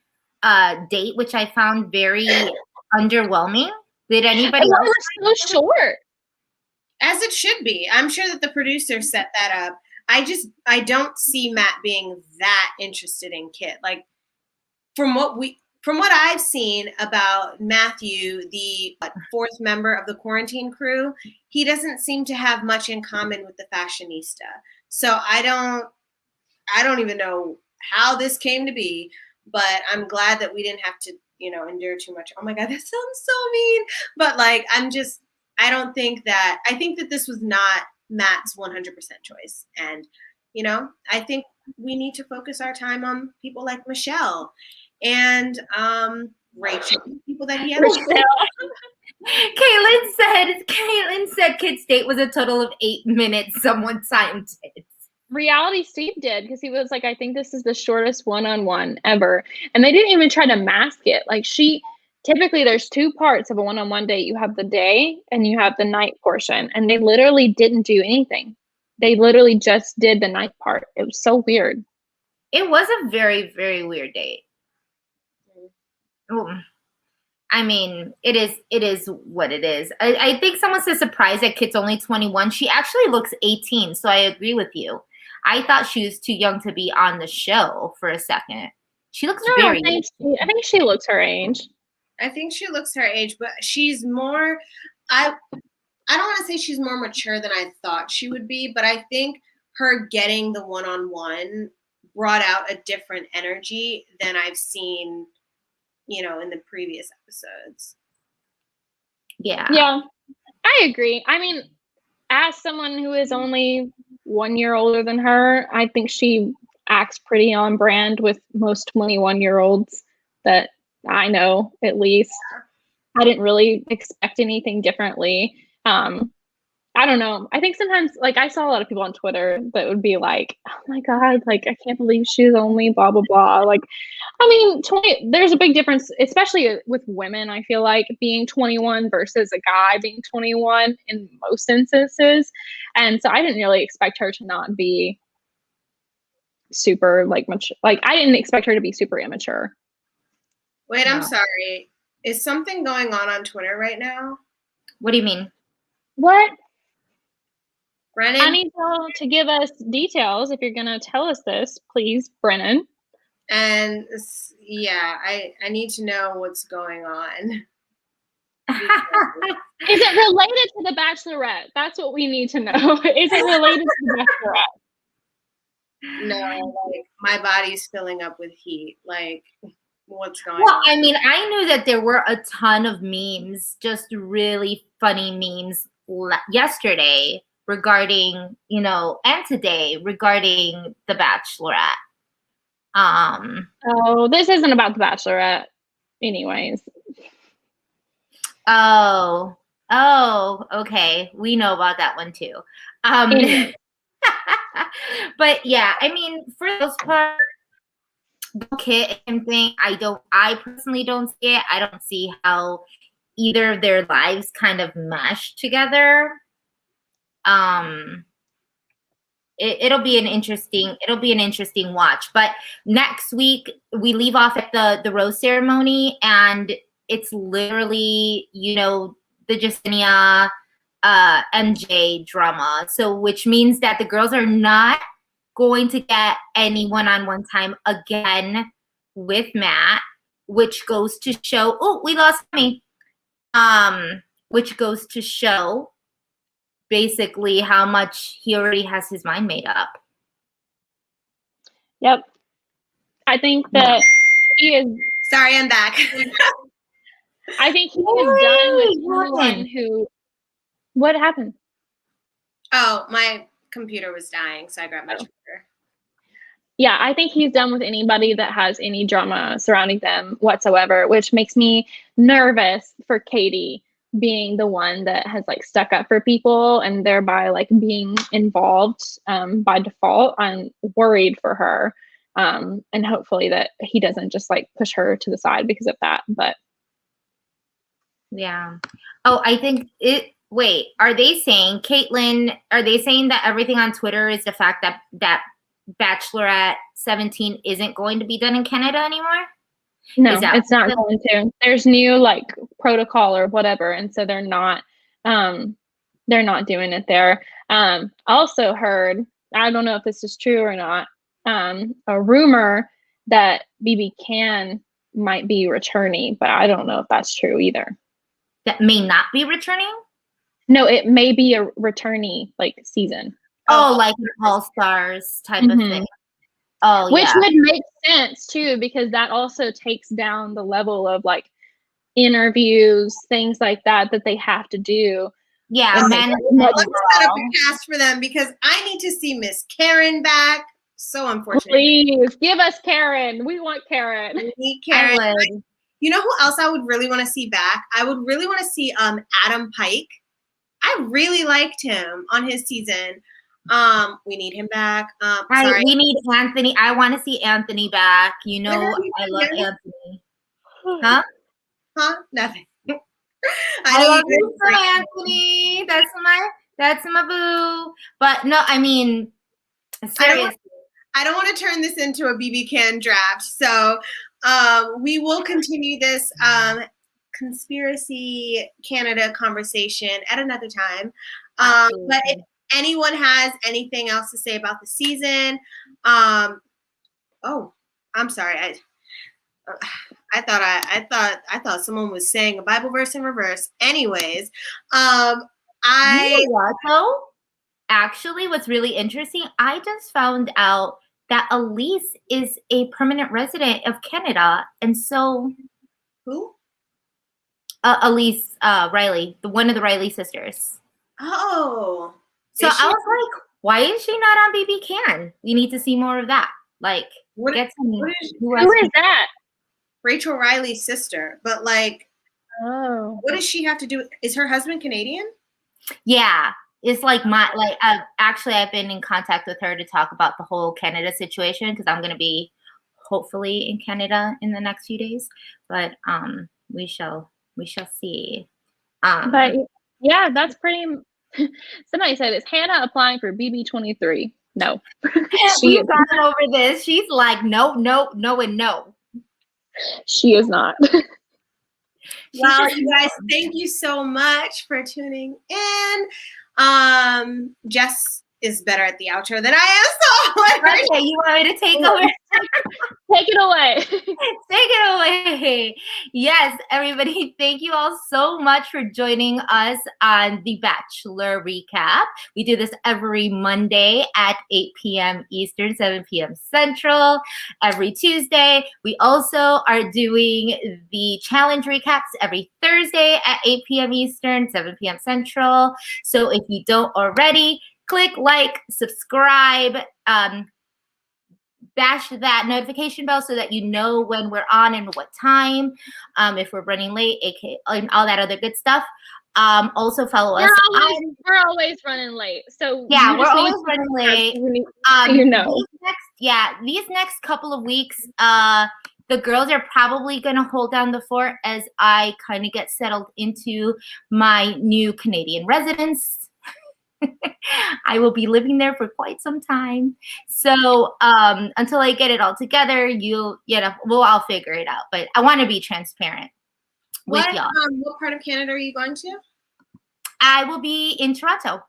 date, which I found very underwhelming. Did anybody else? It was so short. As it should be. I'm sure that the producer set that up. I don't see Matt being that interested in Kit. Like from what I've seen about Matthew, the fourth member of the quarantine crew, he doesn't seem to have much in common with the fashionista. So I don't even know how this came to be, but I'm glad that we didn't have to, endure too much. Oh my God, that sounds so mean. But like, I think that this was not Matt's 100% choice. And, I think we need to focus our time on people like Michelle and Rachel, people that he has. Caitlin said Kit's date was a total of 8 minutes. Someone timed it. Reality Steve did, because he was like, "I think this is the shortest one-on-one ever." And they didn't even try to mask it. Like typically there's 2 parts of a one-on-one date. You have the day and you have the night portion. And they literally didn't do anything. They literally just did the night part. It was so weird. It was a very, very weird date. I mean, it is what it is. I think someone says surprised that Kit's only 21. She actually looks 18, so I agree with you. I thought she was too young to be on the show for a second. She looks very young. I think she looks her age. I think she looks her age, but she's more, I don't want to say she's more mature than I thought she would be, but I think her getting the one-on-one brought out a different energy than I've seen, in the previous episodes. Yeah, I agree. I mean, as someone who is only 1 year older than her, I think she acts pretty on brand with most 21-year-olds that I know, at least. I didn't really expect anything differently. I don't know. I think sometimes, like, I saw a lot of people on Twitter that would be like, "Oh my God, like, I can't believe she's only blah, blah, blah." Like, I mean, there's a big difference, especially with women, I feel like, being 21 versus a guy being 21 in most instances. And so I didn't really expect her to not be super, like, much, like, I didn't expect her to be super immature. Wait, I'm sorry. Is something going on Twitter right now? What do you mean? What? Brennan? I need to give us details. If you're going to tell us this, please, Brennan. And yeah, I need to know what's going on. Is it related to the Bachelorette? That's what we need to know. Is it related to the Bachelorette? No, like my body's filling up with heat. Like, what's going on? Well, I mean, I knew that there were a ton of memes, just really funny memes yesterday regarding, and today regarding the Bachelorette. Oh, this isn't about the Bachelorette anyways. Oh, okay. We know about that one too. But yeah, I mean, for the most part, Kit and thing, I personally don't see it. I don't see how either of their lives kind of mesh together. It'll be an interesting watch. But next week we leave off at the rose ceremony, and it's literally, you know, the Justinian MJ drama. So which means that the girls are not going to get any one-on-one time again with Matt, which goes to show, oh, we lost me. Which goes to show basically how much he already has his mind made up. Yep. I think that he is. Sorry, I'm back. I think he is done with anyone who. What happened? Oh, my computer was dying, so I grabbed my charger. Yeah, I think he's done with anybody that has any drama surrounding them whatsoever, which makes me nervous for Katie being the one that has like stuck up for people and thereby like being involved by default. I'm worried for her. And hopefully that he doesn't just like push her to the side because of that. But yeah. Oh, I think it. Wait, are they saying, Caitlin? Are they saying that everything on Twitter is the fact that Bachelorette 17 isn't going to be done in Canada anymore? No, it's not going to. There's new like protocol or whatever, and so they're not doing it there. Also heard, I don't know if this is true or not, a rumor that BB Can might be returning, but I don't know if that's true either. That may not be returning? No, it may be a returnee like season. Oh, like an All-Stars type of thing. Oh, which would make sense too, because that also takes down the level of like interviews, things like that they have to do. Yeah, let's set up a cast for them because I need to see Miss Karen back. So unfortunate. Please give us Karen. We want Karen. We need Karen. You know who else I would really want to see back? I would really want to see Adam Pike. I really liked him on his season. We need him back. We need Anthony. I want to see Anthony back. You know, I love Anthony. Huh? Nothing. I love you for Anthony. That's my boo. But no, I mean, seriously. I don't want to turn this into a BB Can draft. So we will continue this conspiracy Canada conversation at another time. But if anyone has anything else to say about the season, oh, I'm sorry. I thought someone was saying a Bible verse in reverse. Anyways, actually, what's really interesting, I just found out that Elise is a permanent resident of Canada, and so who? Elise Riley, one of the Riley sisters. Oh, so I was like, why is she not on BB Can? We need to see more of that. Like, who is that? Rachel Riley's sister, but like, what does she have to do? Is her husband Canadian? Yeah, it's like actually I've been in contact with her to talk about the whole Canada situation because I'm gonna be hopefully in Canada in the next few days, but we shall see. But yeah, that's pretty. Somebody said, "Is Hannah applying for BB23?" No, she's gone over this. She's like, no, and no. She is not. Well, you guys, thank you so much for tuning in. Jess is better at the outro than I am, so okay, you want me to take over? Take it away. Take it away. Yes, everybody, thank you all so much for joining us on the Bachelor Recap. We do this every Monday at 8 p.m. Eastern, 7 p.m. Central. Every Tuesday, we also are doing the challenge recaps every Thursday at 8 p.m. Eastern, 7 p.m. Central. So if you don't already, click like, subscribe, bash that notification bell so that you know when we're on and what time, if we're running late, and all that other good stuff. Also follow us. We're always running late. So yeah, we're always running late. These next couple of weeks, the girls are probably going to hold down the fort as I kind of get settled into my new Canadian residence. I will be living there for quite some time. So until I get it all together, we'll all figure it out. But I want to be transparent. with y'all. What part of Canada are you going to? I will be in Toronto.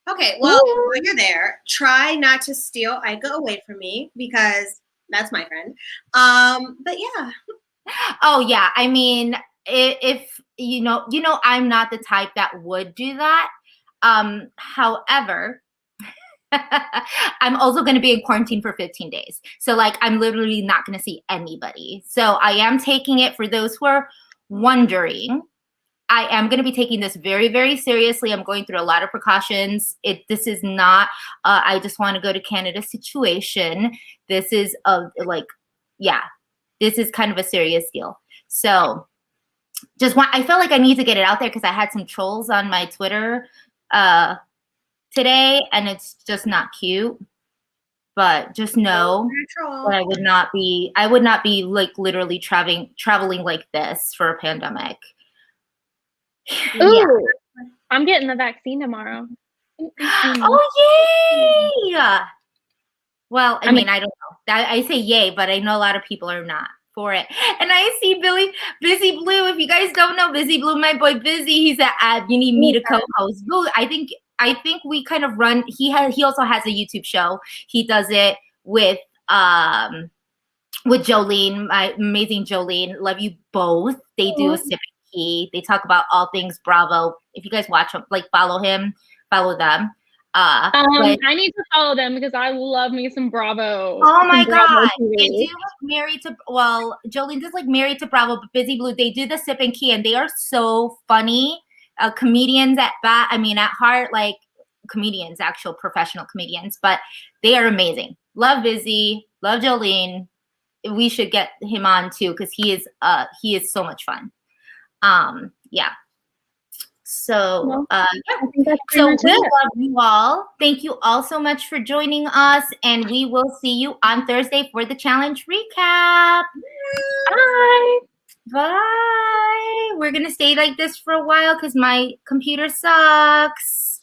Okay, well, while you're there, try not to steal Ika away from me because that's my friend. But yeah. Oh yeah, I mean, if you know, I'm not the type that would do that. However, I'm also going to be in quarantine for 15 days. So like, I'm literally not going to see anybody. So I am taking it, for those who are wondering, I am going to be taking this very, very seriously. I'm going through a lot of precautions. This is not, I just want to go to Canada situation. This is this is kind of a serious deal. So I felt like I need to get it out there because I had some trolls on my Twitter today, and it's just not cute. But just know that I would not be like literally traveling like this for a pandemic. Ooh, yeah. I'm getting the vaccine tomorrow. Oh, yay! Well, I mean, I don't know. I say yay, but I know a lot of people are not for it. And I see Busy Blue. If you guys don't know Busy Blue, my boy Busy, he's at you need me to co-host. Blue, I think we kind of run. He also has a YouTube show. He does it with Jolene, my amazing Jolene. Love you both. They do a sip and key. They talk about all things Bravo. If you guys watch them, like follow them. I need to follow them because I love me some Bravo. Oh my God. They do like Jolene does like Married to Bravo, but Busy Blue, they do the sip and key, and they are so funny. Comedians at heart, like comedians, actual professional comedians, but they are amazing. Love Busy, love Jolene. We should get him on too, because he is so much fun. Yeah. So, so we love you all. Thank you all so much for joining us, and we will see you on Thursday for the challenge recap. Bye. Bye. We're gonna stay like this for a while because my computer sucks.